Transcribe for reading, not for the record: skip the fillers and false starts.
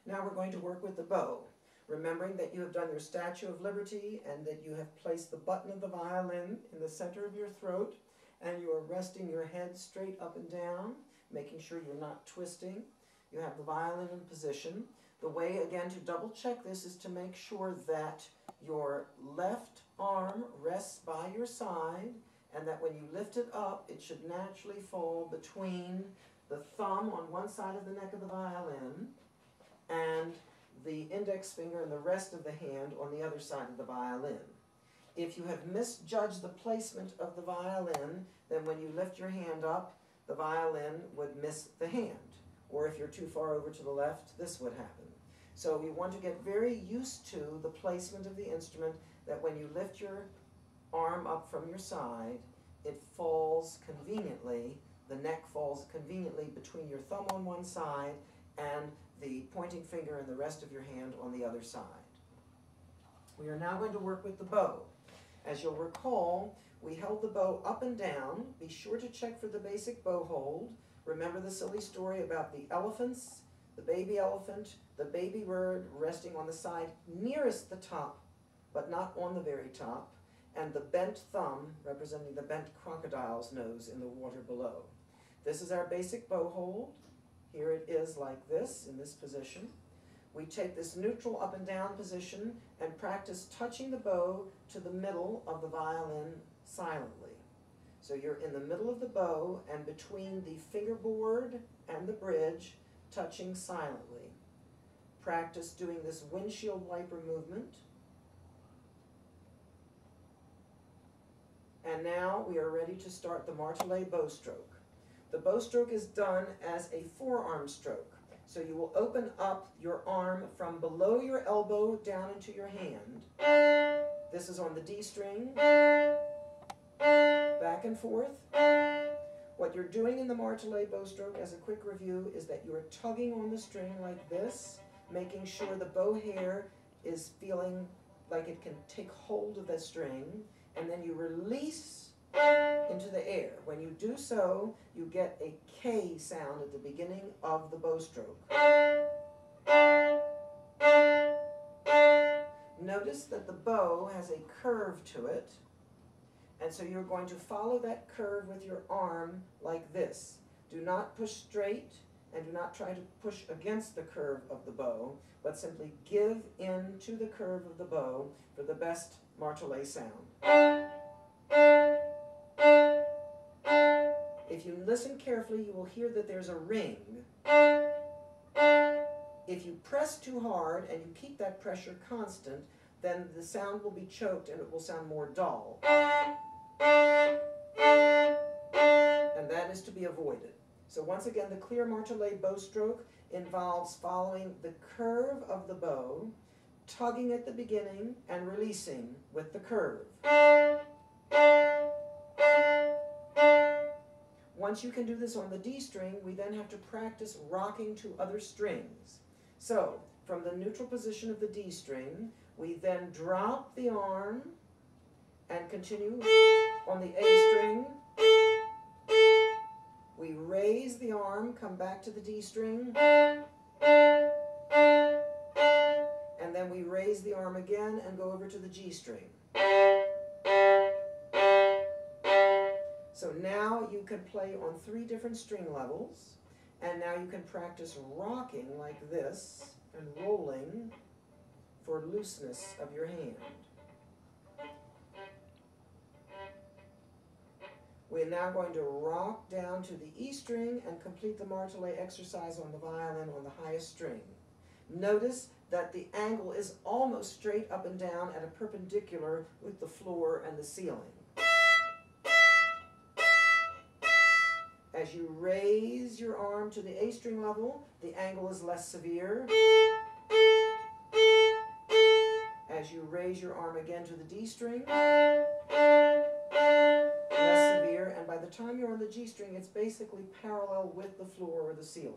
Now we're going to work with the bow, remembering that you have done your Statue of Liberty and that you have placed the button of the violin in the center of your throat, and you are resting your head straight up and down, making sure you're not twisting. You have the violin in position. The way, again, to double check this is to make sure that your left arm rests by your side, and that when you lift it up, it should naturally fall between the thumb on one side of the neck of the violin and the index finger and the rest of the hand on the other side of the violin. If you have misjudged the placement of the violin, then when you lift your hand up, the violin would miss the hand. Or if you're too far over to the left, this would happen. So you want to get very used to the placement of the instrument, that when you lift your arm up from your side, it falls conveniently, the neck falls conveniently between your thumb on one side and the pointing finger and the rest of your hand on the other side. We are now going to work with the bow. As you'll recall, we held the bow up and down. Be sure to check for the basic bow hold. Remember the silly story about the elephants, the baby elephant, the baby bird resting on the side nearest the top, but not on the very top, and the bent thumb representing the bent crocodile's nose in the water below. This is our basic bow hold. Here it is like this, in this position. We take this neutral up and down position and practice touching the bow to the middle of the violin silently. So you're in the middle of the bow and between the fingerboard and the bridge, touching silently. Practice doing this windshield wiper movement. And now we are ready to start the Martele bow stroke. The bow stroke is done as a forearm stroke. So you will open up your arm from below your elbow down into your hand. This is on the D string. Back and forth. What you're doing in the Martele bow stroke, as a quick review, is that you're tugging on the string like this, making sure the bow hair is feeling like it can take hold of the string, and then you release into the air. When you do so, you get a K sound at the beginning of the bow stroke. Notice that the bow has a curve to it, and so you're going to follow that curve with your arm like this. Do not push straight, and do not try to push against the curve of the bow, but simply give in to the curve of the bow for the best Martele sound. If you listen carefully, you will hear that there's a ring. If you press too hard and you keep that pressure constant, then the sound will be choked and it will sound more dull. And that is to be avoided. So once again, the clear Martele bow stroke involves following the curve of the bow, tugging at the beginning and releasing with the curve. Once you can do this on the D string, we then have to practice rocking to other strings. So, from the neutral position of the D string, we then drop the arm and continue on the A string. We raise the arm, come back to the D string, and then we raise the arm again and go over to the G string. So now you can play on 3 different string levels, and now you can practice rocking like this and rolling for looseness of your hand. We're now going to rock down to the E string and complete the Martele exercise on the violin on the highest string. Notice that the angle is almost straight up and down at a perpendicular with the floor and the ceiling. As you raise your arm to the A string level, the angle is less severe. As you raise your arm again to the D string, less severe, and by the time you're on the G string, it's basically parallel with the floor or the ceiling.